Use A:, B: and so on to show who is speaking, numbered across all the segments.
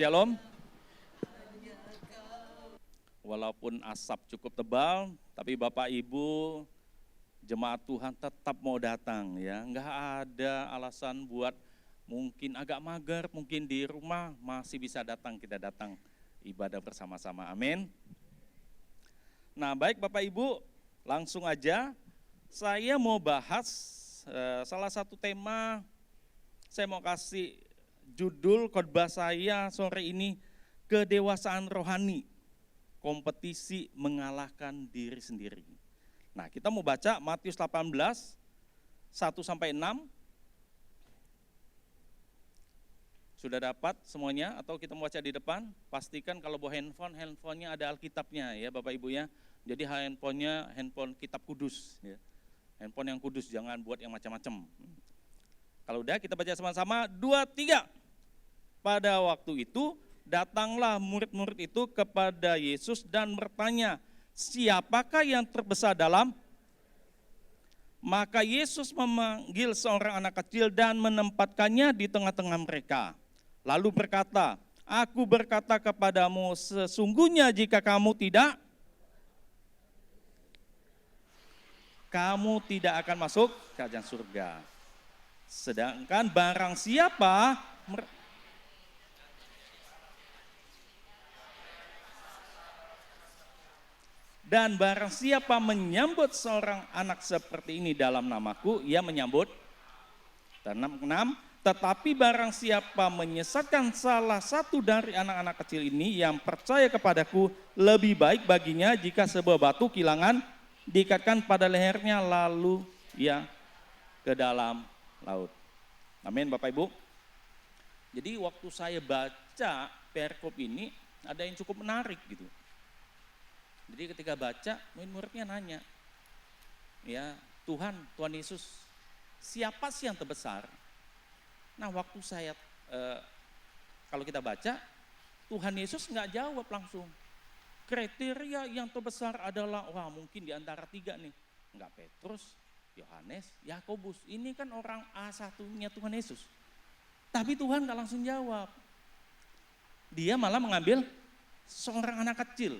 A: Shalom. Walaupun asap cukup tebal, tapi Bapak Ibu jemaat Tuhan tetap mau datang ya. Enggak ada alasan buat mungkin agak mager, mungkin di rumah masih bisa datang, kita datang ibadah bersama-sama. Amin. Nah, baik Bapak Ibu, langsung aja saya mau bahas salah satu tema. Saya mau kasih judul khotbah saya sore ini, kedewasaan rohani, kompetisi mengalahkan diri sendiri. Nah, kita mau baca Matius 18, 1-6. Sudah dapat semuanya atau kita mau baca di depan? Pastikan kalau bawa handphonenya ada Alkitabnya ya Bapak Ibu ya. Jadi handphonenya handphone kitab kudus ya. Handphone yang kudus, jangan buat yang macam-macam. Kalau udah kita baca sama-sama, 2, 3. Pada waktu itu datanglah murid-murid itu kepada Yesus dan bertanya, siapakah yang terbesar dalam? Maka Yesus memanggil seorang anak kecil dan menempatkannya di tengah-tengah mereka. Lalu berkata, aku berkata kepadamu, sesungguhnya jika kamu tidak akan masuk kerajaan surga. Sedangkan barang siapa menyambut seorang anak seperti ini dalam namaku, ia menyambut. 6. Tetapi barang siapa menyesatkan salah satu dari anak-anak kecil ini yang percaya kepadaku, lebih baik baginya jika sebuah batu kilangan diikatkan pada lehernya lalu ia ke dalam laut. Amin Bapak Ibu. Jadi waktu saya baca perikop ini ada yang cukup menarik gitu. Jadi ketika baca murid-muridnya nanya, ya Tuhan Yesus, siapa sih yang terbesar? Nah waktu saya kalau kita baca, Tuhan Yesus nggak jawab langsung. Kriteria yang terbesar adalah mungkin di antara 3 nih, nggak Petrus, Yohanes, Yakobus. Ini kan orang A1-nya Tuhan Yesus. Tapi Tuhan gak langsung jawab. Dia malah mengambil seorang anak kecil.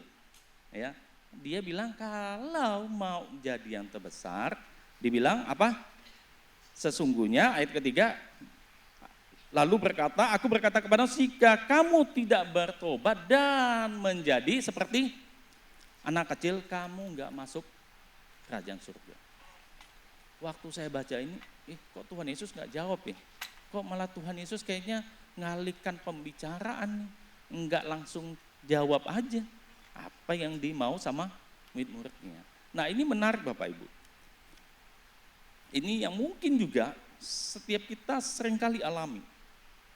A: Ya, dia bilang kalau mau jadi yang terbesar, dibilang apa? Sesungguhnya ayat ketiga, lalu berkata, aku berkata kepadamu, jika kamu tidak bertobat dan menjadi seperti anak kecil, kamu gak masuk kerajaan surga. Waktu saya baca ini, kok Tuhan Yesus gak jawab ya? Kok malah Tuhan Yesus kayaknya ngalihkan pembicaraan nih, enggak langsung jawab aja apa yang dimau sama murid-muridnya. Nah ini menarik Bapak Ibu. Ini yang mungkin juga setiap kita seringkali alami.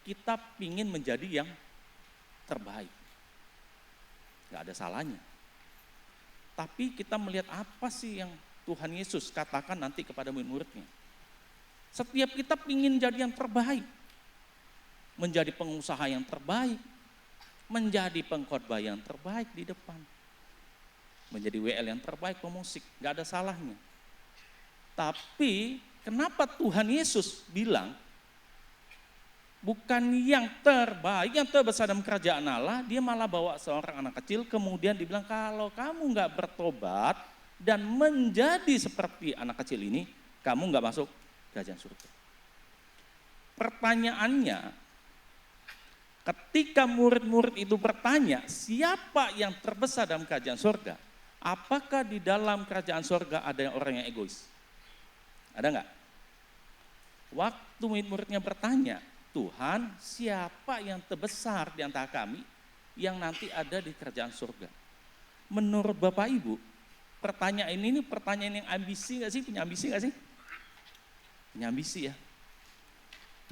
A: Kita pingin menjadi yang terbaik. Gak ada salahnya. Tapi kita melihat apa sih yang Tuhan Yesus katakan nanti kepada murid-muridnya. Setiap kita ingin jadi yang terbaik. Menjadi pengusaha yang terbaik. Menjadi pengkhotbah yang terbaik di depan. Menjadi WL yang terbaik pemusik. Gak ada salahnya. Tapi kenapa Tuhan Yesus bilang bukan yang terbaik, yang terbesar dalam kerajaan Allah, dia malah bawa seorang anak kecil kemudian dibilang kalau kamu gak bertobat dan menjadi seperti anak kecil ini, kamu gak masuk kerajaan surga. Pertanyaannya, ketika murid-murid itu bertanya, siapa yang terbesar dalam kerajaan surga? Apakah di dalam kerajaan surga ada orang yang egois? Ada enggak? Waktu murid-muridnya bertanya, Tuhan, siapa yang terbesar di antara kami yang nanti ada di kerajaan surga? Menurut Bapak Ibu, pertanyaan ini pertanyaan yang ambisi gak sih? Punya ambisi gak sih? Punya ambisi ya.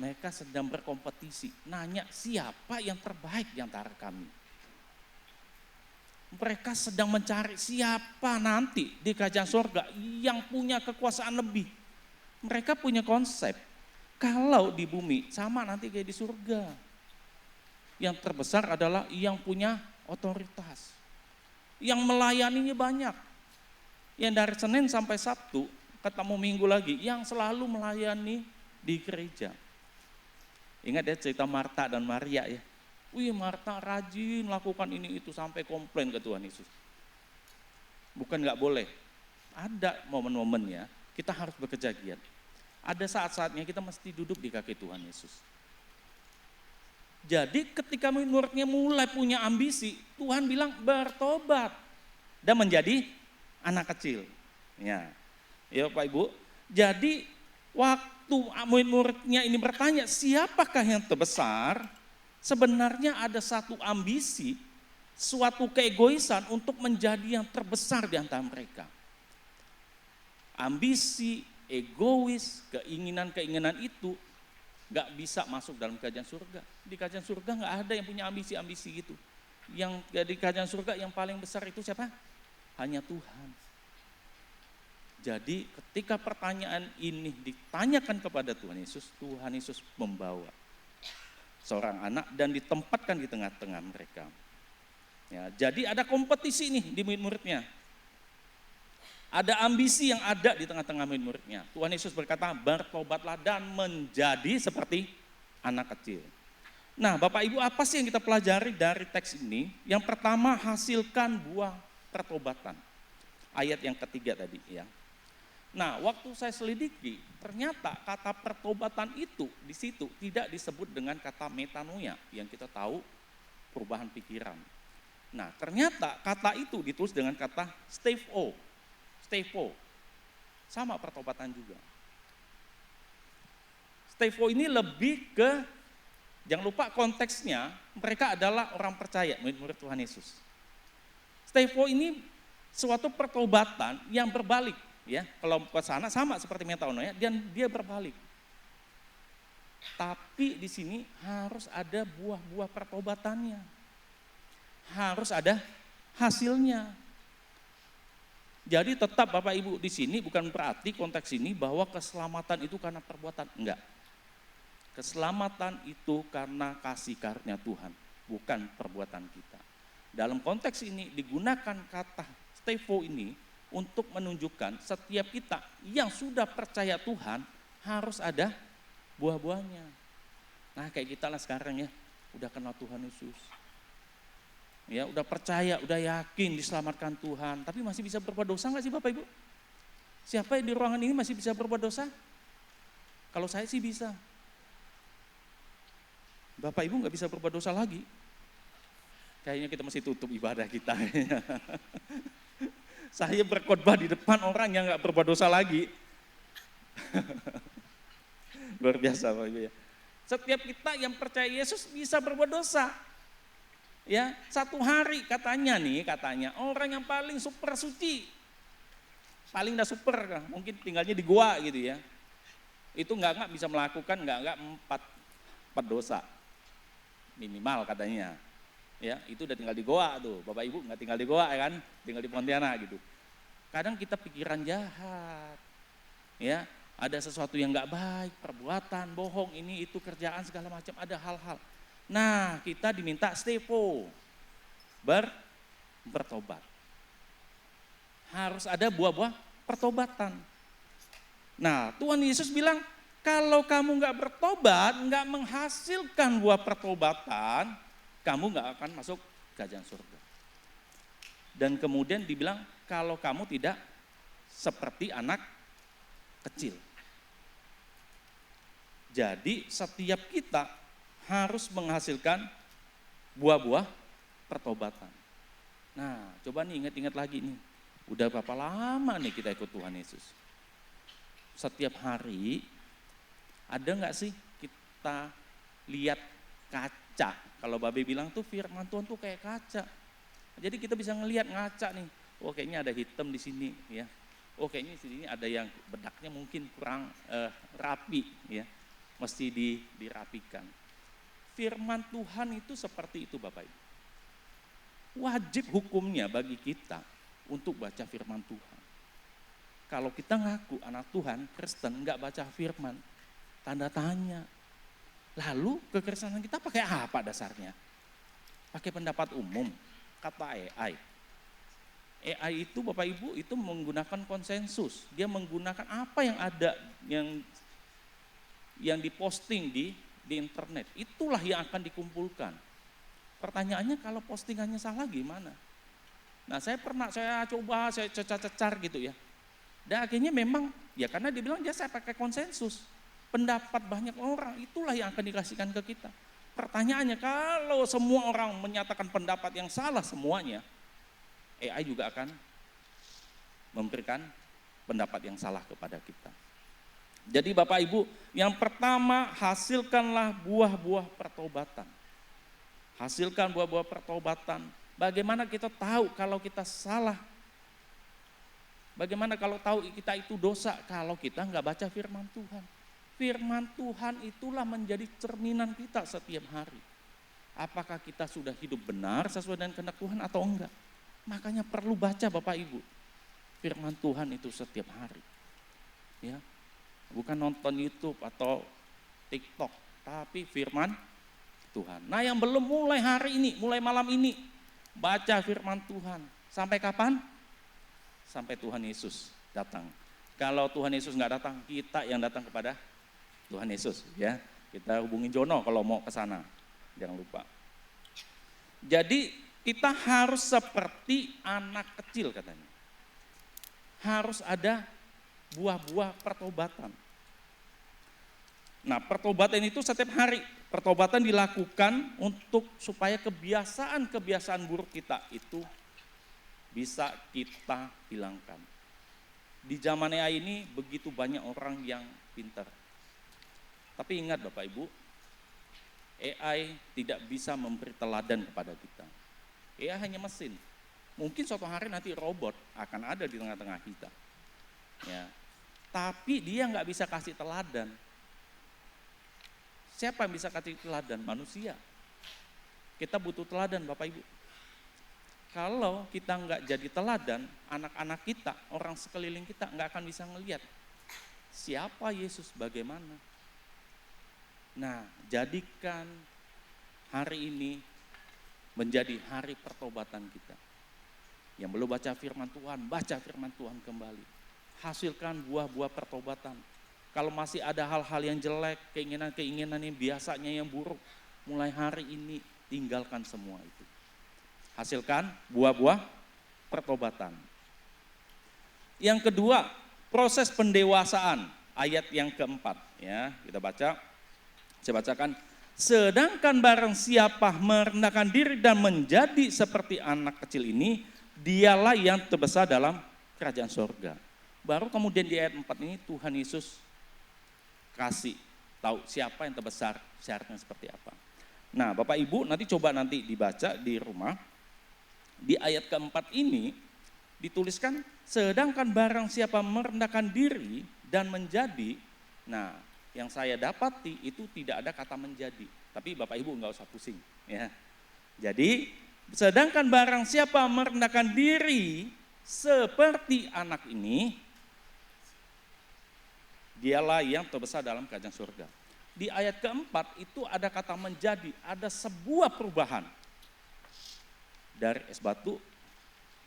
A: Mereka sedang berkompetisi, nanya siapa yang terbaik di antara kami. Mereka sedang mencari siapa nanti di kerajaan surga yang punya kekuasaan lebih. Mereka punya konsep, kalau di bumi sama nanti kayak di surga. Yang terbesar adalah yang punya otoritas, yang melayaninya banyak. Yang dari Senin sampai Sabtu, ketemu Minggu lagi, yang selalu melayani di gereja. Ingat ya cerita Marta dan Maria ya. Wih, Marta rajin lakukan ini itu sampai komplain ke Tuhan Yesus. Bukan nggak boleh. Ada momen-momennya kita harus bekerja giat. Ada saat-saatnya kita mesti duduk di kaki Tuhan Yesus. Jadi ketika murid-muridnya mulai punya ambisi, Tuhan bilang bertobat dan menjadi anak kecil. Ya Pak Ibu. Jadi waktu murid-muridnya ini bertanya siapakah yang terbesar, sebenarnya ada satu ambisi, suatu keegoisan untuk menjadi yang terbesar di antara mereka. Ambisi, egois, keinginan-keinginan itu gak bisa masuk dalam kerajaan surga. Di kerajaan surga gak ada yang punya ambisi-ambisi gitu. Yang di kerajaan surga yang paling besar itu siapa? Hanya Tuhan. Jadi ketika pertanyaan ini ditanyakan kepada Tuhan Yesus membawa seorang anak dan ditempatkan di tengah-tengah mereka. Ya, jadi ada kompetisi nih di murid-muridnya. Ada ambisi yang ada di tengah-tengah murid-muridnya. Tuhan Yesus berkata, bertobatlah dan menjadi seperti anak kecil. Nah, Bapak Ibu, apa sih yang kita pelajari dari teks ini? Yang pertama, hasilkan buah pertobatan. Ayat yang ketiga tadi ya. Nah, waktu saya selidiki, ternyata kata pertobatan itu di situ tidak disebut dengan kata metanoia yang kita tahu perubahan pikiran. Nah, ternyata kata itu ditulis dengan kata stevo. Sama pertobatan juga. Stevo ini lebih ke, jangan lupa konteksnya, mereka adalah orang percaya, murid-murid Tuhan Yesus. Stevo ini suatu pertobatan yang berbalik, ya. Kalau ke sana sama seperti metanoia, dan dia berbalik. Tapi di sini harus ada buah-buah pertobatannya. Harus ada hasilnya. Jadi tetap Bapak Ibu di sini bukan berarti konteks ini bahwa keselamatan itu karena perbuatan, enggak. Keselamatan itu karena kasih karunia Tuhan, bukan perbuatan kita. Dalam konteks ini digunakan kata stevo ini untuk menunjukkan setiap kita yang sudah percaya Tuhan harus ada buah-buahnya. Nah, kayak kita lah sekarang ya, udah kenal Tuhan Yesus. Ya, udah percaya, udah yakin diselamatkan Tuhan, tapi masih bisa berbuat dosa nggak sih Bapak Ibu? Siapa yang di ruangan ini masih bisa berbuat dosa? Kalau saya sih bisa. Bapak Ibu nggak bisa berbuat dosa lagi. Kayaknya kita masih tutup ibadah kita. Saya berkhotbah di depan orang yang nggak berbuat dosa lagi. Luar biasa Bapak Ibu ya. Setiap kita yang percaya Yesus bisa berbuat dosa. Ya, satu hari katanya orang yang paling super suci, paling dah super, mungkin tinggalnya di gua gitu ya. Itu nggak bisa melakukan nggak empat dosa minimal katanya. Ya, itu udah tinggal di goa tuh. Bapak Ibu nggak tinggal di goa ya kan, tinggal di Pontianak gitu. Kadang kita pikiran jahat, ya, ada sesuatu yang nggak baik, perbuatan, bohong, ini itu kerjaan segala macam, ada hal-hal. Nah, kita diminta stevo, bertobat. Harus ada buah-buah pertobatan. Nah, Tuhan Yesus bilang, kalau kamu nggak bertobat, nggak menghasilkan buah pertobatan, kamu nggak akan masuk kerajaan surga. Dan kemudian dibilang, kalau kamu tidak seperti anak kecil. Jadi setiap kita harus menghasilkan buah-buah pertobatan. Nah, coba nih ingat-ingat lagi nih. Udah berapa lama nih kita ikut Tuhan Yesus? Setiap hari ada nggak sih kita lihat kaca? Kalau Babe bilang tuh firman Tuhan tuh kayak kaca. Jadi kita bisa ngelihat ngaca nih. Oh, kayaknya ada hitam di sini ya. Oh, kayaknya di sini ada yang bedaknya mungkin kurang rapi ya. Mesti dirapikan. Firman Tuhan itu seperti itu Bapak Ibu. Wajib hukumnya bagi kita untuk baca firman Tuhan. Kalau kita ngaku anak Tuhan, Kristen, enggak baca firman, tanda tanya. Lalu kekristenan kita pakai apa dasarnya? Pakai pendapat umum, kata AI. AI itu Bapak Ibu itu menggunakan konsensus. Dia menggunakan apa yang ada, yang diposting di internet. Itulah yang akan dikumpulkan. Pertanyaannya kalau postingannya salah gimana? Nah saya coba, saya cecar gitu ya. Dan akhirnya memang, ya karena dia bilang dia saya pakai konsensus. Pendapat banyak orang, itulah yang akan dikasihkan ke kita. Pertanyaannya kalau semua orang menyatakan pendapat yang salah semuanya, AI juga akan memberikan pendapat yang salah kepada kita. Jadi Bapak Ibu, yang pertama hasilkanlah buah-buah pertobatan. Hasilkan buah-buah pertobatan. Bagaimana kita tahu kalau kita salah? Bagaimana kalau tahu kita itu dosa? Kalau kita nggak baca firman Tuhan. Firman Tuhan itulah menjadi cerminan kita setiap hari. Apakah kita sudah hidup benar sesuai dengan kehendak Tuhan atau enggak? Makanya perlu baca Bapak Ibu. Firman Tuhan itu setiap hari. Ya. Bukan nonton YouTube atau TikTok, tapi firman Tuhan. Nah, yang belum mulai hari ini, mulai malam ini, baca firman Tuhan. Sampai kapan? Sampai Tuhan Yesus datang. Kalau Tuhan Yesus nggak datang, kita yang datang kepada Tuhan Yesus, ya. Kita hubungi Jono kalau mau ke sana. Jangan lupa. Jadi kita harus seperti anak kecil katanya. Harus ada buah-buah pertobatan. Nah, pertobatan itu setiap hari. Pertobatan dilakukan untuk supaya kebiasaan-kebiasaan buruk kita itu bisa kita hilangkan. Di zaman AI ini begitu banyak orang yang pintar. Tapi ingat Bapak Ibu, AI tidak bisa memberi teladan kepada kita. AI hanya mesin. Mungkin suatu hari nanti robot akan ada di tengah-tengah kita. Ya. Tapi dia nggak bisa kasih teladan. Siapa yang bisa kasih teladan? Manusia. Kita butuh teladan Bapak Ibu. Kalau kita nggak jadi teladan, anak-anak kita, orang sekeliling kita nggak akan bisa ngelihat siapa Yesus bagaimana. Nah, jadikan hari ini menjadi hari pertobatan kita. Yang belum baca firman Tuhan, baca firman Tuhan kembali. Hasilkan buah-buah pertobatan. Kalau masih ada hal-hal yang jelek, keinginan-keinginan yang biasanya yang buruk, mulai hari ini tinggalkan semua itu. Hasilkan buah-buah pertobatan. Yang kedua, proses pendewasaan, ayat yang keempat. Ya, kita baca. Saya bacakan, sedangkan barang siapa merendahkan diri dan menjadi seperti anak kecil ini, dialah yang terbesar dalam kerajaan surga. Baru kemudian di ayat 4 ini Tuhan Yesus kasih tahu siapa yang terbesar, syaratnya seperti apa. Nah Bapak Ibu nanti coba dibaca di rumah. Di ayat keempat ini dituliskan, sedangkan barang siapa merendahkan diri dan menjadi, nah yang saya dapati itu tidak ada kata menjadi, tapi Bapak Ibu nggak usah pusing ya. Jadi sedangkan barang siapa merendahkan diri seperti anak ini, dialah yang terbesar dalam kerajaan surga. Di ayat keempat itu ada kata menjadi, ada sebuah perubahan dari es batu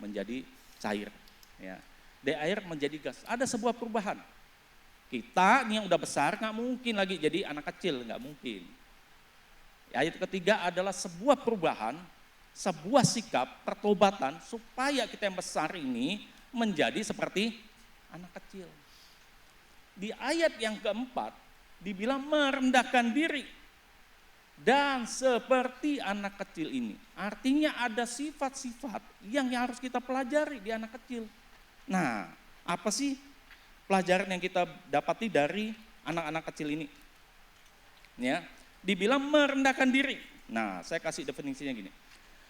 A: menjadi cair, ya. Dari air menjadi gas, ada sebuah perubahan. Kita ini yang udah besar nggak mungkin lagi jadi anak kecil, nggak mungkin. Ayat ketiga adalah sebuah perubahan, sebuah sikap pertobatan supaya kita yang besar ini menjadi seperti anak kecil. Di ayat yang keempat dibilang merendahkan diri dan seperti anak kecil ini. Artinya ada sifat-sifat yang harus kita pelajari di anak kecil. Nah, apa sih pelajaran yang kita dapati dari anak-anak kecil ini? Ya, dibilang merendahkan diri. Nah, saya kasih definisinya gini.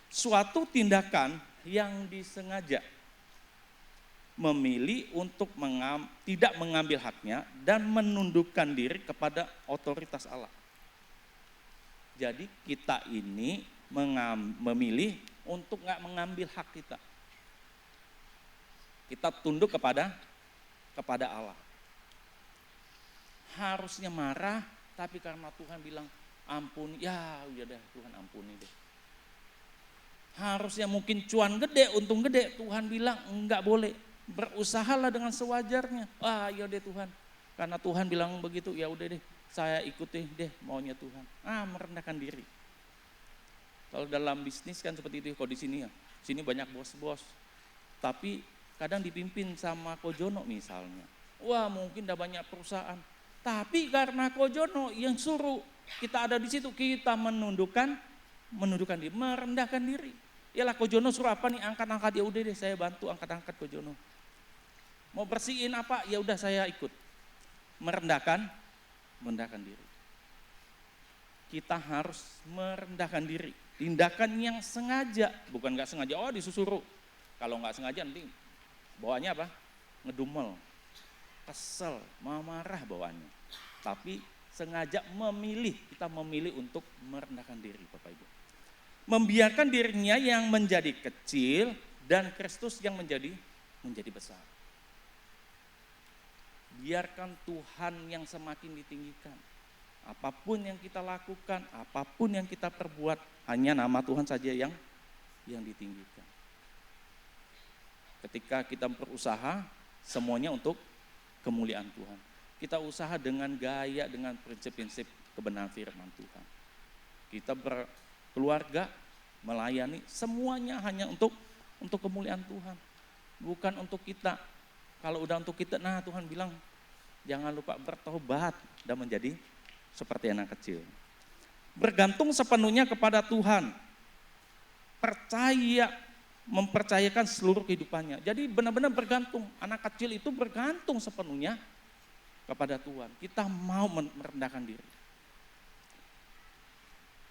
A: Suatu tindakan yang disengaja memilih untuk tidak mengambil haknya dan menundukkan diri kepada otoritas Allah. Jadi kita ini memilih untuk nggak mengambil hak kita. Kita tunduk kepada Allah. Harusnya marah, tapi karena Tuhan bilang ampuni, ya udah deh Tuhan ampuni deh. Harusnya mungkin cuan gede, untung gede, Tuhan bilang enggak boleh. Berusahalah dengan sewajarnya. Ya deh Tuhan. Karena Tuhan bilang begitu, ya udah deh, saya ikuti deh maunya Tuhan. Merendahkan diri. Kalau dalam bisnis kan seperti itu, kalau di sini ya, sini banyak bos-bos. Tapi kadang dipimpin sama Kojono misalnya. Wah, mungkin udah banyak perusahaan. Tapi karena Kojono yang suruh kita ada di situ, kita menundukkan diri, merendahkan diri. Yalah, Kojono suruh apa nih, angkat-angkat, ya udah deh saya bantu angkat-angkat Kojono. Mau bersihin apa, ya udah saya ikut. Merendahkan diri. Kita harus merendahkan diri. Tindakan yang sengaja, bukan nggak sengaja, oh disuruh. Kalau nggak sengaja nanti bawaannya apa? Ngedumel, kesel, marah bawaannya. Tapi sengaja kita memilih untuk merendahkan diri, Bapak Ibu. Membiarkan dirinya yang menjadi kecil dan Kristus yang menjadi besar. Biarkan Tuhan yang semakin ditinggikan. Apapun yang kita lakukan, apapun yang kita perbuat, hanya nama Tuhan saja yang ditinggikan. Ketika kita berusaha, semuanya untuk kemuliaan Tuhan. Kita usaha dengan gaya, dengan prinsip-prinsip kebenaran firman Tuhan. Kita berkeluarga, melayani, semuanya hanya untuk kemuliaan Tuhan. Bukan untuk kita. Kalau udah untuk kita, nah Tuhan bilang, jangan lupa bertobat dan menjadi seperti anak kecil. Bergantung sepenuhnya kepada Tuhan. Mempercayakan seluruh kehidupannya. Jadi benar-benar bergantung. Anak kecil itu bergantung sepenuhnya kepada Tuhan. Kita mau merendahkan diri.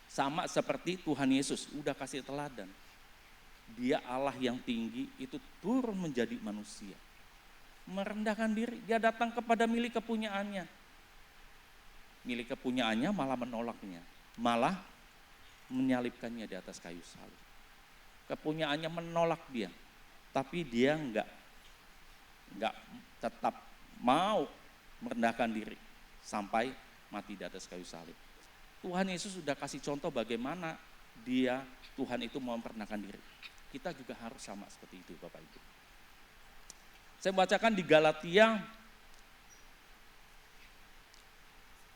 A: Sama seperti Tuhan Yesus, udah kasih teladan. Dia Allah yang tinggi, itu turun menjadi manusia. Merendahkan diri, dia datang kepada milik kepunyaannya. Milik kepunyaannya malah menolaknya, malah menyalibkannya di atas kayu salib. Kepunyaannya menolak dia, tapi dia enggak tetap mau merendahkan diri sampai mati di atas kayu salib. Tuhan Yesus sudah kasih contoh bagaimana Tuhan itu mau merendahkan diri. Kita juga harus sama seperti itu, Bapak Ibu. Saya bacakan di Galatia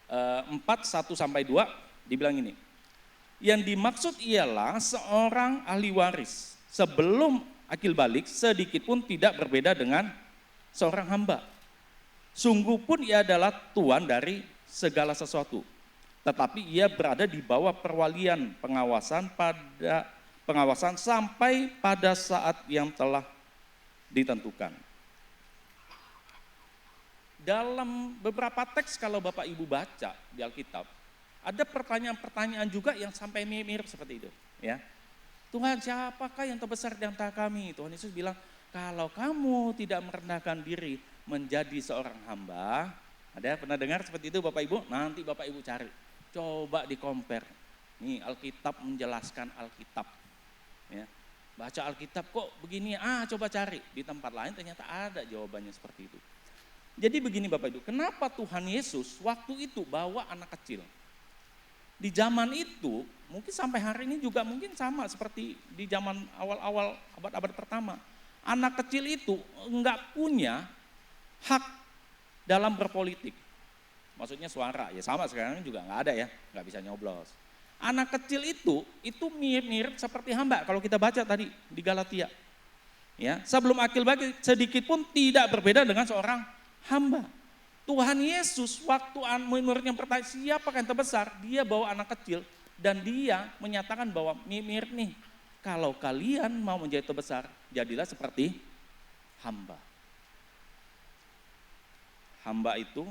A: 4:1-2 dibilang ini. Yang dimaksud ialah seorang ahli waris sebelum akil balik sedikit pun tidak berbeda dengan seorang hamba. Sungguh pun ia adalah tuan dari segala sesuatu. Tetapi ia berada di bawah perwalian pengawasan sampai pada saat yang telah ditentukan. Dalam beberapa teks kalau Bapak Ibu baca di Alkitab, ada pertanyaan-pertanyaan juga yang sampai mirip seperti itu. Ya, Tuhan, siapakah yang terbesar di antara kami? Tuhan Yesus bilang, kalau kamu tidak merendahkan diri menjadi seorang hamba, ada pernah dengar seperti itu Bapak Ibu? Nanti Bapak Ibu cari, coba di-compare. Nih Alkitab menjelaskan Alkitab. Ya, baca Alkitab kok begini, coba cari. Di tempat lain ternyata ada jawabannya seperti itu. Jadi begini Bapak Ibu, kenapa Tuhan Yesus waktu itu bawa anak kecil? Di zaman itu, mungkin sampai hari ini juga mungkin sama seperti di zaman awal-awal abad-abad pertama. Anak kecil itu enggak punya hak dalam berpolitik. Maksudnya suara, ya sama sekarang juga enggak ada ya, enggak bisa nyoblos. Anak kecil itu mirip-mirip seperti hamba kalau kita baca tadi di Galatia. Ya, sebelum akil balik sedikit pun tidak berbeda dengan seorang hamba. Tuhan Yesus waktu murid-muridnya bertanya siapa yang terbesar, dia bawa anak kecil dan dia menyatakan bahwa mirip nih, kalau kalian mau menjadi terbesar, jadilah seperti hamba. Hamba itu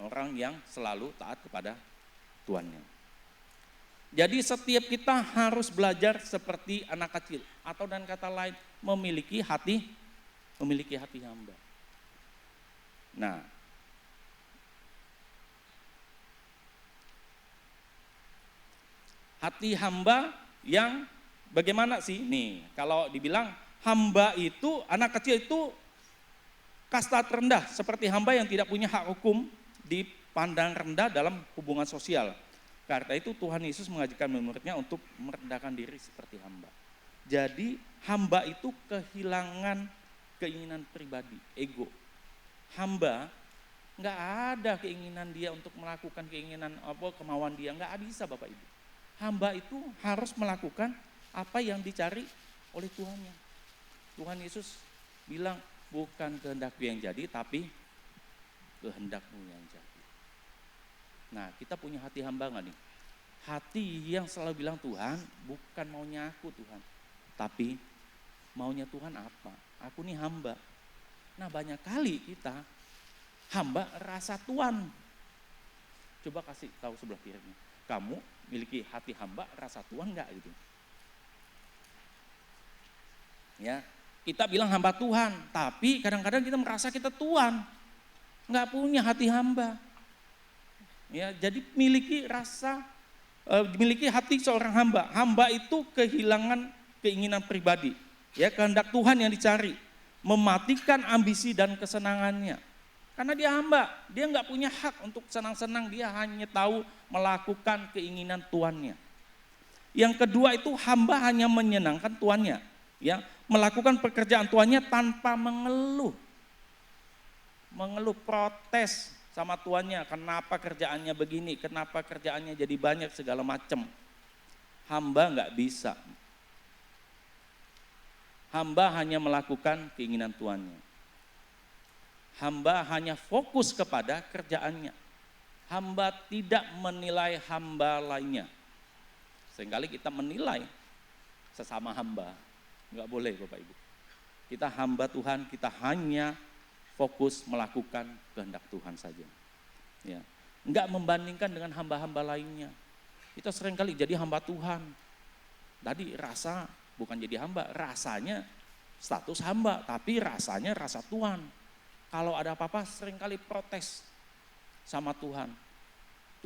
A: orang yang selalu taat kepada tuannya. Jadi setiap kita harus belajar seperti anak kecil atau dengan kata lain memiliki hati hamba. Nah, hati hamba yang bagaimana sih? Nih, kalau dibilang hamba itu, anak kecil itu kasta terendah, seperti hamba yang tidak punya hak hukum, dipandang rendah dalam hubungan sosial. Karena itu Tuhan Yesus mengajarkan murid-muridnya untuk merendahkan diri seperti hamba. Jadi hamba itu kehilangan keinginan pribadi, ego. Hamba nggak ada keinginan dia untuk melakukan keinginan kemauan dia, nggak bisa Bapak Ibu. Hamba itu harus melakukan apa yang dicari oleh Tuhannya. Tuhan Yesus bilang, bukan kehendakku yang jadi, tapi kehendakmu yang jadi. Nah, kita punya hati hamba nggak nih? Hati yang selalu bilang, Tuhan, bukan maunya aku Tuhan, tapi maunya Tuhan apa? Aku nih hamba. Nah, banyak kali kita hamba rasa tuan. Coba kasih tahu sebelah kirinya, kamu miliki hati hamba rasa tuan nggak gitu? Ya, kita bilang hamba Tuhan, tapi kadang-kadang kita merasa kita tuan, nggak punya hati hamba. Ya, jadi miliki hati seorang hamba. Hamba itu kehilangan keinginan pribadi, ya, kehendak Tuhan yang dicari, mematikan ambisi dan kesenangannya. Karena dia hamba, dia nggak punya hak untuk senang-senang, dia hanya tahu melakukan keinginan tuannya. Yang kedua itu hamba hanya menyenangkan tuannya, ya, melakukan pekerjaan tuannya tanpa mengeluh protes sama tuannya, kenapa kerjaannya begini, kenapa kerjaannya jadi banyak segala macam. Hamba nggak bisa. Hamba hanya melakukan keinginan tuannya. Hamba hanya fokus kepada kerjaannya. Hamba tidak menilai hamba lainnya. Seringkali kita menilai sesama hamba. Enggak boleh Bapak Ibu. Kita hamba Tuhan, kita hanya fokus melakukan kehendak Tuhan saja. Ya. Enggak membandingkan dengan hamba-hamba lainnya. Kita seringkali jadi hamba Tuhan. Tadi rasa bukan jadi hamba, rasanya status hamba, tapi rasanya rasa Tuhan. Kalau ada apa-apa seringkali protes sama Tuhan.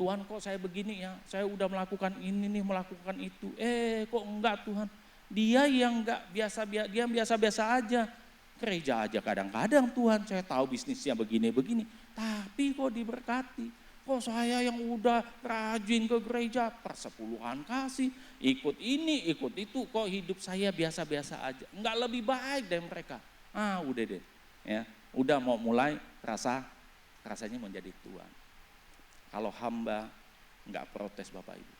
A: Tuhan kok saya begini ya, saya udah melakukan ini nih, melakukan itu. Kok enggak Tuhan? Dia yang enggak dia biasa-biasa aja. Gereja aja kadang-kadang Tuhan, saya tahu bisnisnya begini-begini. Tapi kok diberkati. Kok saya yang udah rajin ke gereja, persepuluhan kasih, ikut ini, ikut itu, kok hidup saya biasa-biasa aja. Enggak lebih baik dari mereka. Udah deh. Ya. Udah mau mulai rasanya menjadi Tuhan. Kalau hamba nggak protes Bapak Ibu,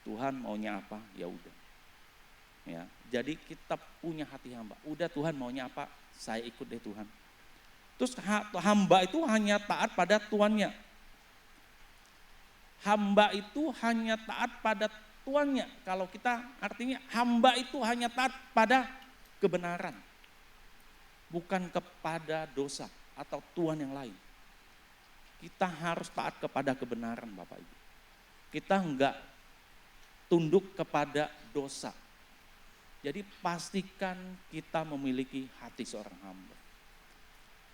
A: Tuhan maunya apa ya udah. Ya, jadi kita punya hati hamba. Udah Tuhan maunya apa, saya ikut deh Tuhan. Terus hamba itu hanya taat pada tuannya. Hamba itu hanya taat pada tuannya. Kalau kita artinya hamba itu hanya taat pada kebenaran. Bukan kepada dosa atau tuan yang lain. Kita harus taat kepada kebenaran Bapak Ibu. Kita enggak tunduk kepada dosa. Jadi pastikan kita memiliki hati seorang hamba.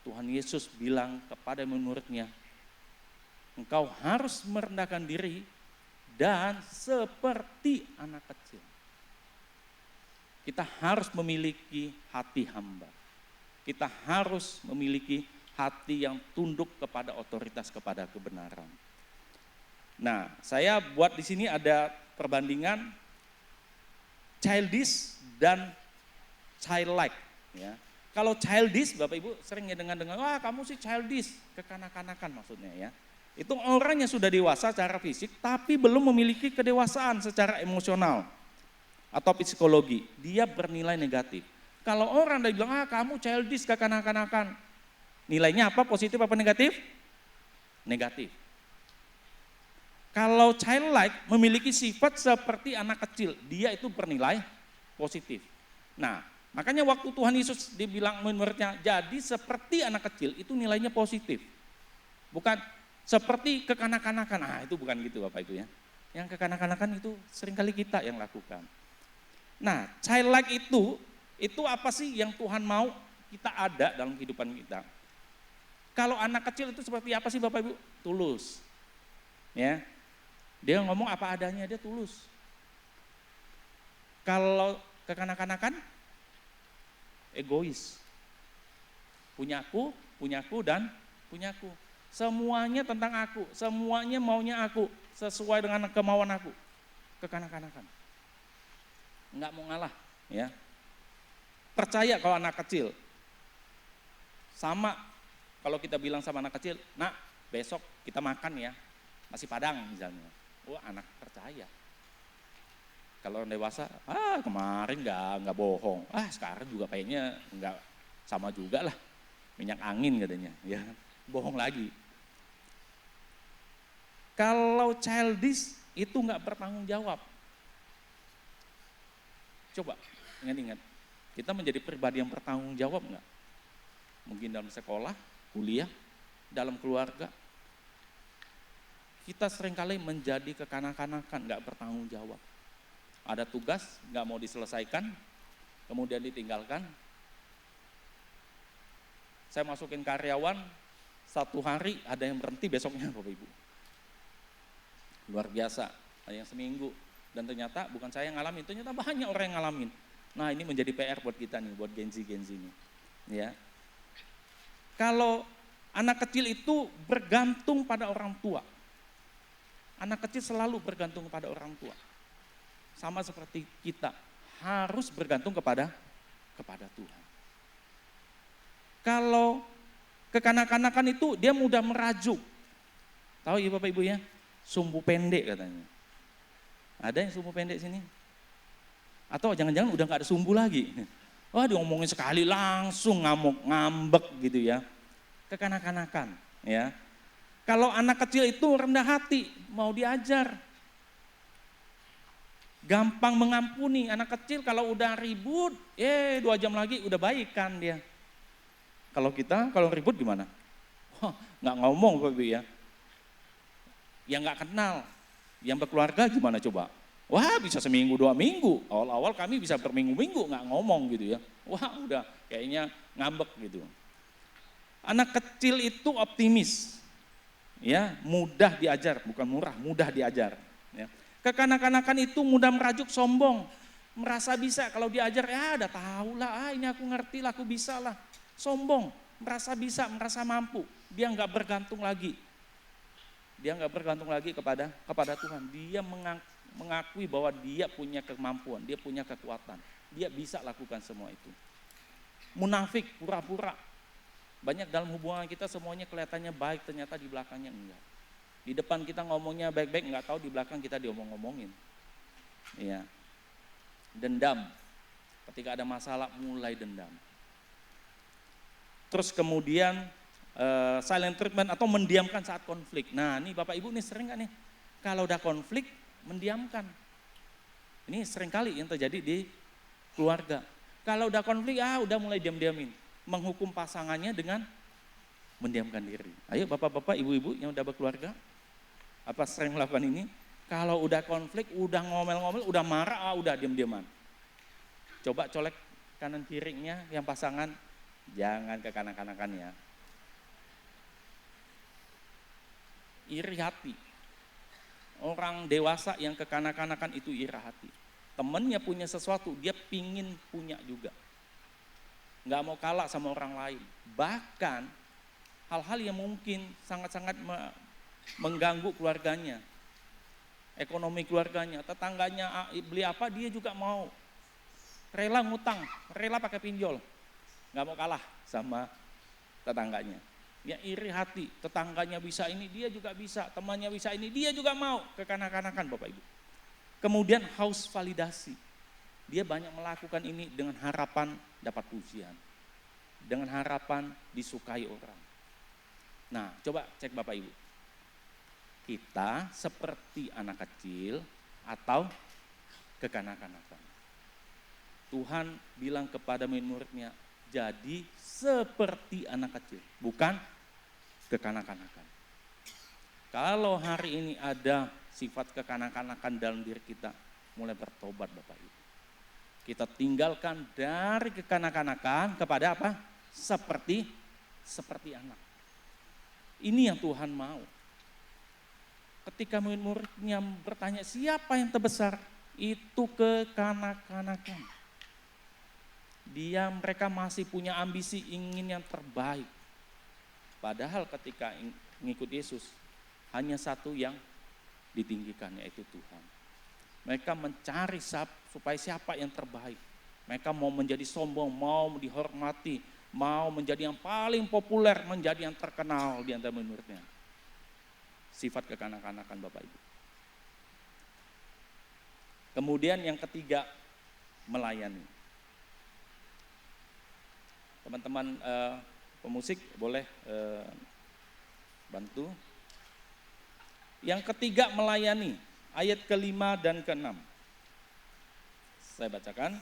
A: Tuhan Yesus bilang kepada murid-muridnya, engkau harus merendahkan diri dan seperti anak kecil. Kita harus memiliki hati hamba. Kita harus memiliki hati yang tunduk kepada otoritas, kepada kebenaran. Nah, saya buat di sini ada perbandingan childish dan childlike. Ya. Kalau childish, Bapak Ibu sering dengar, wah kamu sih childish, kekanak-kanakan maksudnya ya. Itu orang yang sudah dewasa secara fisik, tapi belum memiliki kedewasaan secara emosional atau psikologi. Dia bernilai negatif. Kalau orang udah bilang, kamu childish, kekanak-kanakan. Nilainya apa, positif apa negatif? Negatif. Kalau childlike memiliki sifat seperti anak kecil, dia itu bernilai positif. Nah, makanya waktu Tuhan Yesus dibilang murid-muridnya, jadi seperti anak kecil, itu nilainya positif. Bukan seperti kekanak-kanakan, itu bukan gitu Bapak Ibu ya. Yang kekanak-kanakan itu seringkali kita yang lakukan. Nah, childlike itu apa sih yang Tuhan mau kita ada dalam kehidupan kita? Kalau anak kecil itu seperti apa sih Bapak Ibu? Tulus. Ya. Dia ngomong apa adanya, dia tulus. Kalau kekanak-kanakan egois. Punyaku dan punyaku. Semuanya tentang aku, semuanya maunya aku, sesuai dengan kemauan aku. Kekanak-kanakan. Enggak mau ngalah, ya. Percaya kalau anak kecil, sama kalau kita bilang sama anak kecil, besok kita makan ya, nasi padang misalnya. Wah anak percaya, Kalau orang dewasa, kemarin nggak bohong, sekarang juga kayaknya nggak sama juga lah, minyak angin katanya, ya bohong lagi. Kalau childish itu nggak bertanggung jawab. Coba ingat-ingat, kita menjadi pribadi yang bertanggung jawab nggak? Mungkin dalam sekolah, kuliah, dalam keluarga, kita seringkali menjadi kekanak-kanakan, nggak bertanggung jawab. Ada tugas, nggak mau diselesaikan, kemudian ditinggalkan. Saya masukin karyawan, 1 hari ada yang berhenti besoknya Bapak Ibu. Luar biasa, ada yang seminggu. Dan ternyata bukan saya yang ngalamin, ternyata banyak orang yang ngalamin. Nah ini menjadi PR buat kita nih, buat Gen Z nih. Ya. Kalau anak kecil itu bergantung pada orang tua. Anak kecil selalu bergantung kepada orang tua. Sama seperti kita, harus bergantung kepada Tuhan. Kalau kekanak-kanakan itu dia mudah merajuk. Tahu ya Bapak Ibu ya? Sumbu pendek katanya. Ada yang sumbu pendek sini? Atau jangan-jangan udah gak ada sumbu lagi? Wah diomongin sekali langsung ngamuk, ngambek gitu ya. Kekanak-kanakan ya. Kalau anak kecil itu rendah hati, mau diajar. Gampang mengampuni, anak kecil kalau udah ribut, 2 jam lagi udah baik kan dia. Kalau kita, kalau ribut gimana? Nggak ngomong Bapak Ibu ya. Yang nggak kenal, yang berkeluarga gimana coba? Wah bisa seminggu 2 minggu, awal-awal kami bisa berminggu-minggu nggak ngomong gitu ya. Wah udah kayaknya ngambek gitu. Anak kecil itu optimis, ya mudah diajar, bukan murah, mudah diajar. Ya. Kekanak-kanakan itu mudah merajuk, sombong, merasa bisa. Kalau diajar udah tahu lah, ini aku ngerti lah, aku bisa lah. Sombong, merasa bisa, merasa mampu. Dia nggak bergantung lagi. Dia nggak bergantung lagi kepada Tuhan. Dia mengakui bahwa dia punya kemampuan, dia punya kekuatan. Dia bisa lakukan semua itu. Munafik, pura-pura. Banyak dalam hubungan kita semuanya kelihatannya baik, ternyata di belakangnya enggak. Di depan kita ngomongnya baik-baik, nggak tahu di belakang kita diomong-ngomongin. Iya. Dendam. Ketika ada masalah mulai dendam. Terus kemudian silent treatment atau mendiamkan saat konflik. Nah, ini Bapak Ibu nih sering nggak nih? Kalau udah konflik mendiamkan. Ini sering kali yang terjadi di keluarga. Kalau udah konflik udah mulai diam-diamin. Menghukum pasangannya dengan mendiamkan diri. Ayo bapak-bapak, ibu-ibu yang udah berkeluarga, apa sering melakukan ini? Kalau udah konflik, udah ngomel-ngomel, udah marah, udah diam-diaman. Coba colek kanan kirinya yang pasangan, jangan ke kanan-kanakan ya. Iri hati. Orang dewasa yang kekanak-kanakan itu iri hati. Temennya punya sesuatu, dia pingin punya juga. Nggak mau kalah sama orang lain. Bahkan hal-hal yang mungkin sangat-sangat mengganggu keluarganya, ekonomi keluarganya, tetangganya beli apa dia juga mau, rela ngutang, rela pakai pinjol, nggak mau kalah sama tetangganya. Ya iri hati, tetangganya bisa ini dia juga bisa, temannya bisa ini dia juga mau, kekanak-kanakan Bapak Ibu. Kemudian haus validasi, dia banyak melakukan ini dengan harapan dapat pujian, dengan harapan disukai orang. Nah, coba cek Bapak Ibu. Kita seperti anak kecil atau kekanak-kanakan. Tuhan bilang kepada murid-muridnya, jadi seperti anak kecil, bukan kekanak-kanakan. Kalau hari ini ada sifat kekanak-kanakan dalam diri kita, mulai bertobat Bapak Ibu. Kita tinggalkan dari kekanak-kanakan kepada apa? Seperti anak. Ini yang Tuhan mau. Ketika murid-muridnya bertanya siapa yang terbesar, itu kekanak-kanakan. Mereka masih punya ambisi ingin yang terbaik. Padahal ketika ngikut Yesus, hanya satu yang ditinggikan, yaitu Tuhan. Mereka mencari supaya siapa yang terbaik. Mereka mau menjadi sombong, mau dihormati, mau menjadi yang paling populer, menjadi yang terkenal di antara murid-muridnya. Sifat kekanak-kanakan Bapak Ibu. Kemudian yang ketiga, melayani. Teman-teman pemusik boleh bantu. Yang ketiga, melayani. Ayat ke-5 dan ke-6. Saya bacakan.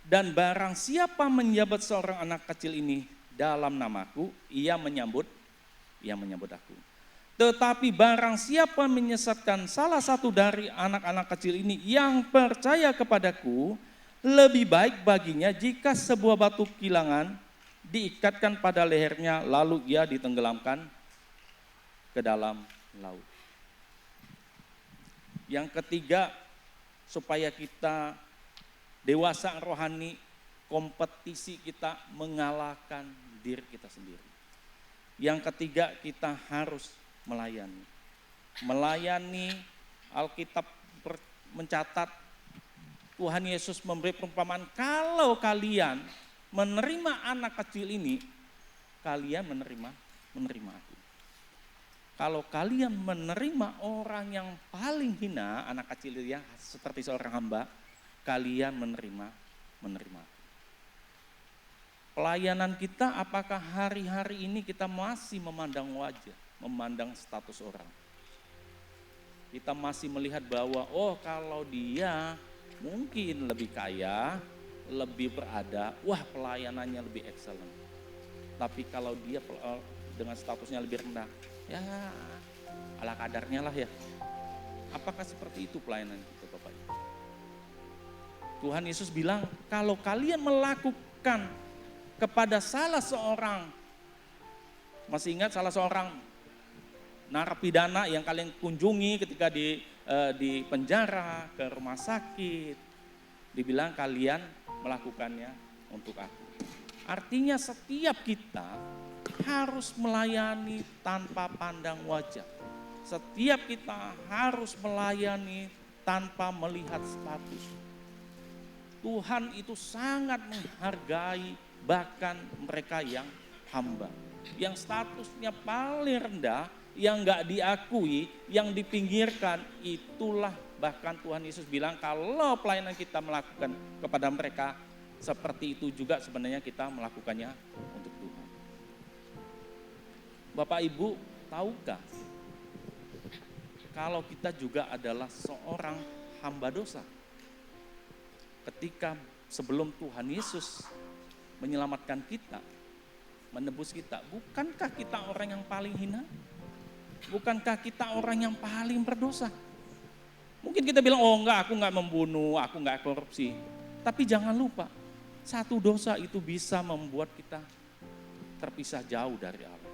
A: Dan barang siapa menjabat seorang anak kecil ini dalam namaku, ia menyambut aku. Tetapi barang siapa menyesatkan salah satu dari anak-anak kecil ini yang percaya kepadaku, lebih baik baginya jika sebuah batu kilangan diikatkan pada lehernya lalu ia ditenggelamkan ke dalam laut. Yang ketiga, supaya kita dewasa rohani, kompetisi kita mengalahkan diri kita sendiri. Yang ketiga, kita harus melayani. Melayani, Alkitab mencatat Tuhan Yesus memberi perumpamaan, kalau kalian menerima anak kecil ini, kalian menerima aku. Kalau kalian menerima orang yang paling hina, anak kecil ya, seperti seorang hamba, kalian menerima aku. Pelayanan kita, apakah hari-hari ini kita masih memandang wajah, memandang status orang? Kita masih melihat bahwa, oh kalau dia mungkin lebih kaya, lebih berada, wah pelayanannya lebih excellent. Tapi kalau dia dengan statusnya lebih rendah, ya ala kadarnya lah ya. Apakah seperti itu pelayanan kita Bapak Ibu? Tuhan Yesus bilang, kalau kalian melakukan kepada salah seorang, masih ingat salah seorang narapidana yang kalian kunjungi ketika di penjara, ke rumah sakit, dibilang kalian melakukannya untuk aku. Artinya setiap kita harus melayani tanpa pandang wajah. Setiap kita harus melayani tanpa melihat status. Tuhan itu sangat menghargai bahkan mereka yang hamba. Yang statusnya paling rendah, yang gak diakui, yang dipinggirkan, itulah bahkan Tuhan Yesus bilang kalau pelayanan kita melakukan kepada mereka, seperti itu juga sebenarnya kita melakukannya untuk Tuhan. Bapak Ibu, tahukah kalau kita juga adalah seorang hamba dosa? Ketika sebelum Tuhan Yesus menyelamatkan kita, menebus kita, bukankah kita orang yang paling hina? Bukankah kita orang yang paling berdosa? Mungkin kita bilang, oh enggak, aku enggak membunuh, aku enggak korupsi. Tapi jangan lupa, satu dosa itu bisa membuat kita terpisah jauh dari Allah.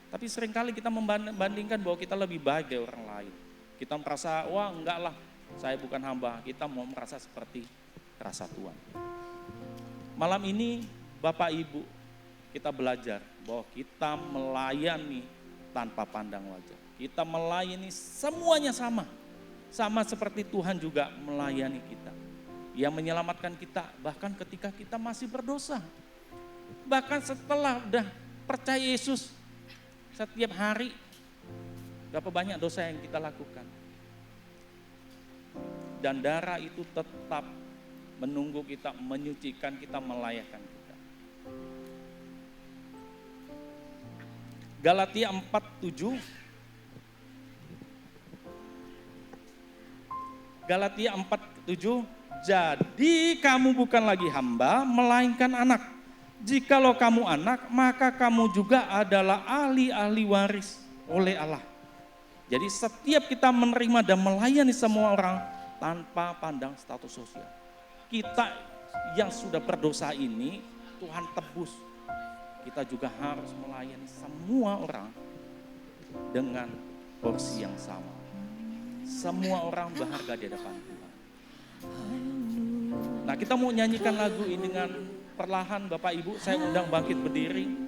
A: Tapi seringkali kita membandingkan bahwa kita lebih baik dari orang lain. Kita merasa, wah enggak lah, saya bukan hamba. Kita mau merasa seperti rasa Tuhan. Malam ini Bapak Ibu, kita belajar bahwa kita melayani tanpa pandang wajah. Kita melayani semuanya sama. Sama seperti Tuhan juga melayani kita. Yang menyelamatkan kita bahkan ketika kita masih berdosa. Bahkan setelah udah percaya Yesus, setiap hari berapa banyak dosa yang kita lakukan. Dan darah itu tetap menunggu kita, menyucikan kita, melayakkan kita. Galatia 4:7. Galatia 4:7. Jadi kamu bukan lagi hamba, melainkan anak. Jikalau kamu anak, maka kamu juga adalah ahli-ahli waris oleh Allah. Jadi setiap kita menerima dan melayani semua orang tanpa pandang status sosial. Kita yang sudah berdosa ini, Tuhan tebus. Kita juga harus melayani semua orang dengan porsi yang sama. Semua orang berharga di hadapan Tuhan. Nah, kita mau nyanyikan lagu ini dengan perlahan. Bapak Ibu, saya undang bangkit berdiri.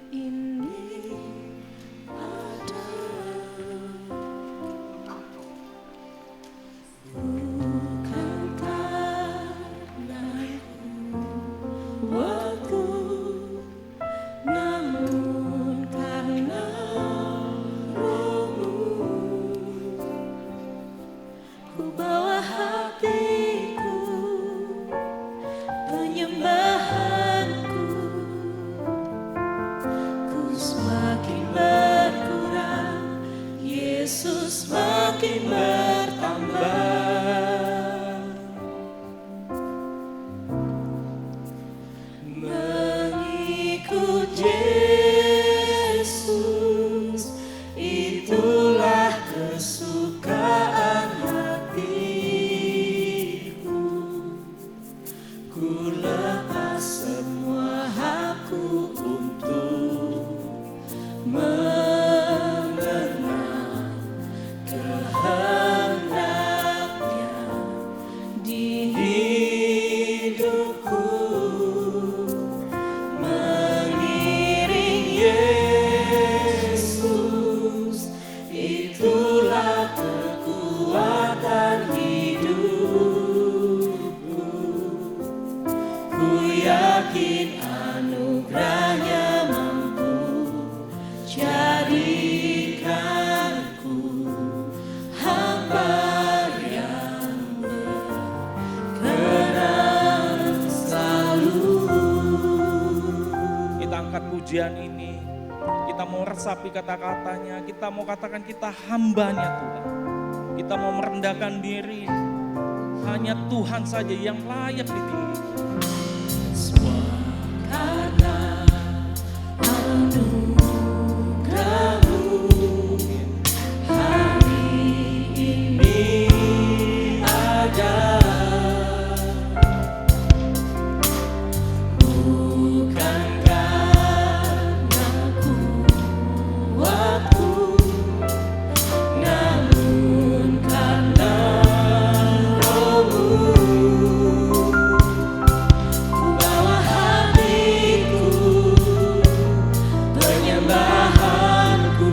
B: Ku lepas semua hakku untuk mengenal kehendaknya di hidupku, mengiring Yesus, itulah kekuatan hidupku. Ku yakin anugerahnya mampu jadikanku hamba yang berkenan selalu.
A: Kita angkat pujian ini, kita mau resapi kata-katanya, kita mau katakan kita hambanya Tuhan. Kita mau merendahkan diri, hanya Tuhan saja yang layak ditinggikan.
B: Semua karena anugerah-Mu hari ini ada. Bukan karena kuatku, namun karena Roh-Mu. Ku bawa hatiku, penyembahanku,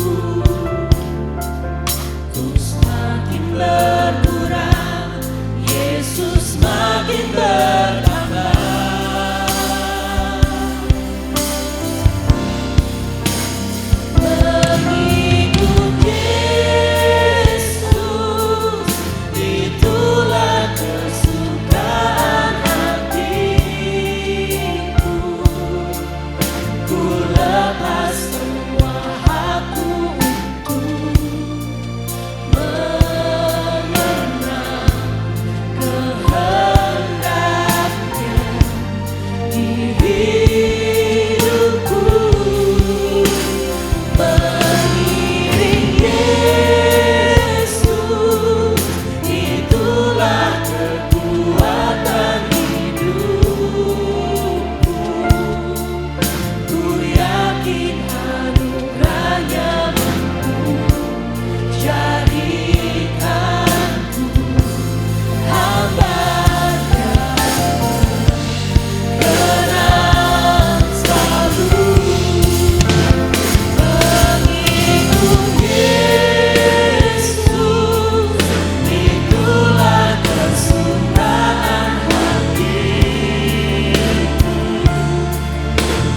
B: ku semakin berkurang, Yesus semakin bertambah. Mengikut Yesus, itulah kesukaan hatiku. Ku lepas semua hakku untuk mengenal kehendaknya di hidupku, mengiring Yesus, itulah kekuatan hidupku. Ku yakin anugerahnya mampu jadikanku hamba-Nya berkenan selalu. Mengikut Yesus, itulah kesukaan hatiku.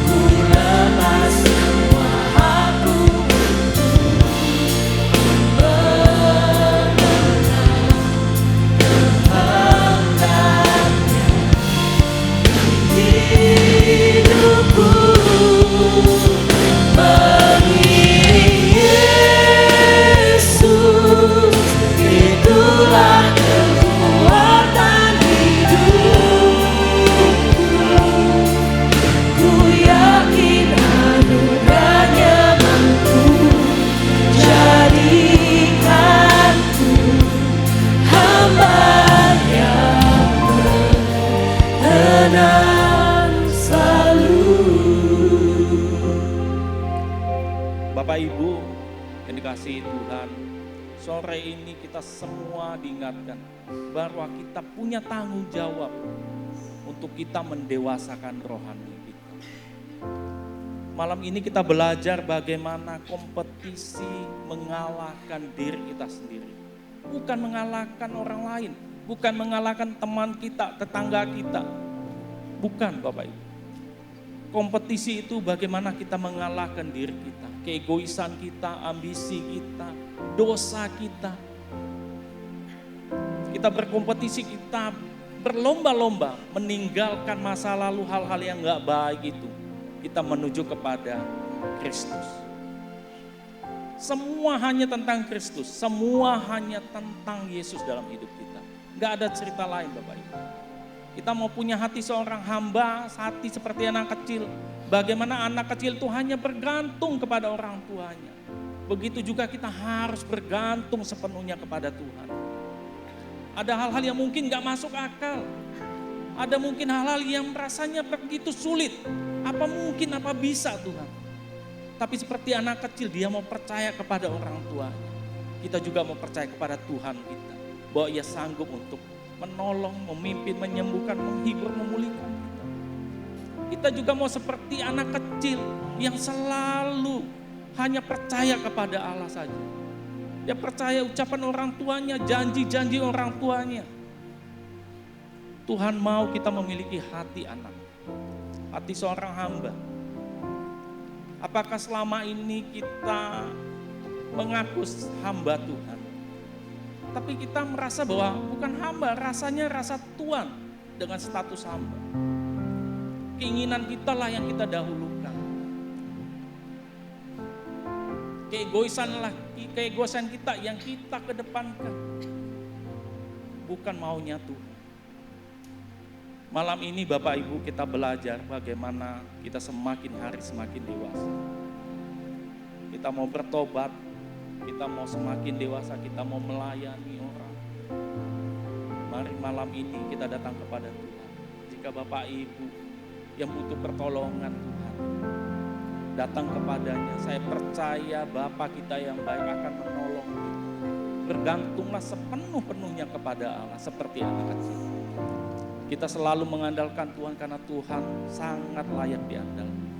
B: Ku lepas semua hakku untuk mengenal kehendaknya di hidupku, mengiring Yesus, itulah kekuatan hidupku. Ku yakin anugerahnya mampu jadikanku hamba-Nya berkenan selalu.
A: Bapak Ibu yang dikasihi Tuhan, sore ini kita semua diingatkan bahwa kita punya tanggung jawab untuk kita mendewasakan rohani kita. Malam ini kita belajar bagaimana kompetisi mengalahkan diri kita sendiri. Bukan mengalahkan orang lain, bukan mengalahkan teman kita, tetangga kita. Bukan Bapak Ibu. Kompetisi itu bagaimana kita mengalahkan diri kita, keegoisan kita, ambisi kita, dosa kita. Kita berkompetisi, kita berlomba-lomba meninggalkan masa lalu, hal-hal yang gak baik itu. Kita menuju kepada Kristus. Semua hanya tentang Kristus, semua hanya tentang Yesus dalam hidup kita. Gak ada cerita lain Bapak Ibu. Kita mau punya hati seorang hamba, hati seperti anak kecil. Bagaimana anak kecil itu hanya bergantung kepada orang tuanya. Begitu juga kita harus bergantung sepenuhnya kepada Tuhan. Ada hal-hal yang mungkin gak masuk akal. Ada mungkin hal-hal yang rasanya begitu sulit. Apa mungkin, apa bisa Tuhan. Tapi seperti anak kecil, dia mau percaya kepada orang tuanya. Kita juga mau percaya kepada Tuhan kita. Bahwa ia sanggup untuk menolong, memimpin, menyembuhkan, menghibur, memulihkan kita. Kita juga mau seperti anak kecil yang selalu hanya percaya kepada Allah saja. Dia percaya ucapan orang tuanya, janji-janji orang tuanya. Tuhan mau kita memiliki hati anak, hati seorang hamba. Apakah selama ini kita mengaku hamba Tuhan, tapi kita merasa bahwa bukan hamba, rasanya rasa tuan dengan status hamba. Keinginan kita lah yang kita dahulukan. Keegoisan kita yang kita kedepankan. Bukan maunya Tuhan. Malam ini Bapak Ibu kita belajar bagaimana kita semakin hari semakin dewasa. Kita mau bertobat, kita mau semakin dewasa, kita mau melayani orang. Mari malam ini kita datang kepada Tuhan. Jika Bapak Ibu yang butuh pertolongan Tuhan, datang kepadanya. Saya percaya Bapa kita yang baik akan menolong kita. Bergantunglah sepenuh-penuhnya kepada Allah seperti anak kecil. Kita selalu mengandalkan Tuhan karena Tuhan sangat layak diandalkan.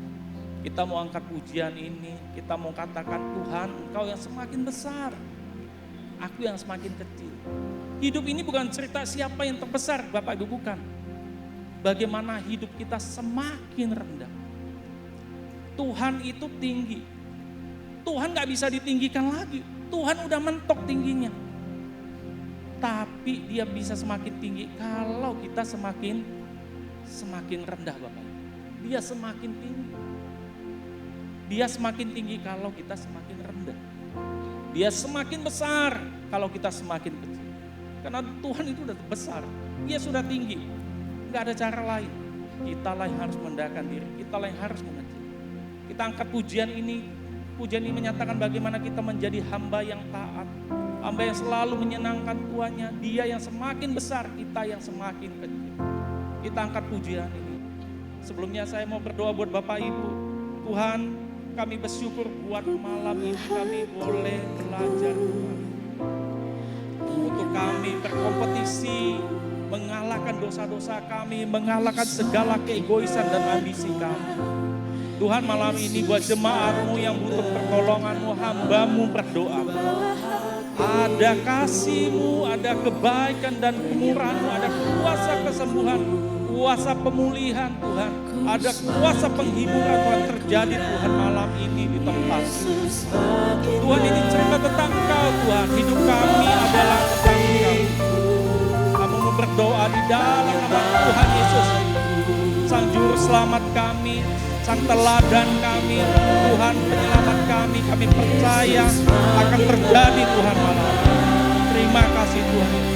A: Kita mau angkat pujian ini, kita mau katakan Tuhan Engkau yang semakin besar, aku yang semakin kecil. Hidup ini bukan cerita siapa yang terbesar, Bapak Ibu, bukan. Bagaimana hidup kita semakin rendah. Tuhan itu tinggi. Tuhan gak bisa ditinggikan lagi. Tuhan udah mentok tingginya. Tapi dia bisa semakin tinggi kalau kita semakin rendah Bapak. Dia semakin tinggi. Dia semakin tinggi kalau kita semakin rendah. Dia semakin besar kalau kita semakin kecil. Karena Tuhan itu udah besar. Dia sudah tinggi. Gak ada cara lain. Kita lah yang harus mendahkan diri. Kita lah yang harus mengecil. Kita angkat pujian ini. Pujian ini menyatakan bagaimana kita menjadi hamba yang taat. Hamba yang selalu menyenangkan tuannya. Dia yang semakin besar, kita yang semakin kecil. Kita angkat pujian ini. Sebelumnya saya mau berdoa buat Bapak Ibu. Tuhan, kami bersyukur buat malam ini kami boleh belajar Tuhan. Untuk kami berkompetisi, mengalahkan dosa-dosa kami, mengalahkan segala keegoisan dan ambisi kami. Tuhan, malam ini buat jemaat-Mu yang butuh pertolongan-Mu, hamba-Mu berdoa. Ada kasih-Mu, ada kebaikan dan kemurahan-Mu, ada kuasa kesembuhan, kuasa pemulihan Tuhan. Ada kuasa penghiburan Tuhan terjadi Tuhan malam ini di tempat ini. Tuhan, ini cerita tentang Engkau Tuhan, hidup kami adalah tentang Engkau. Kami mau berdoa di dalam nama Tuhan Yesus, Sang Juru Selamat kami, Sang teladan kami, Tuhan penyelamat kami percaya akan terjadi Tuhan malam. Terima kasih Tuhan.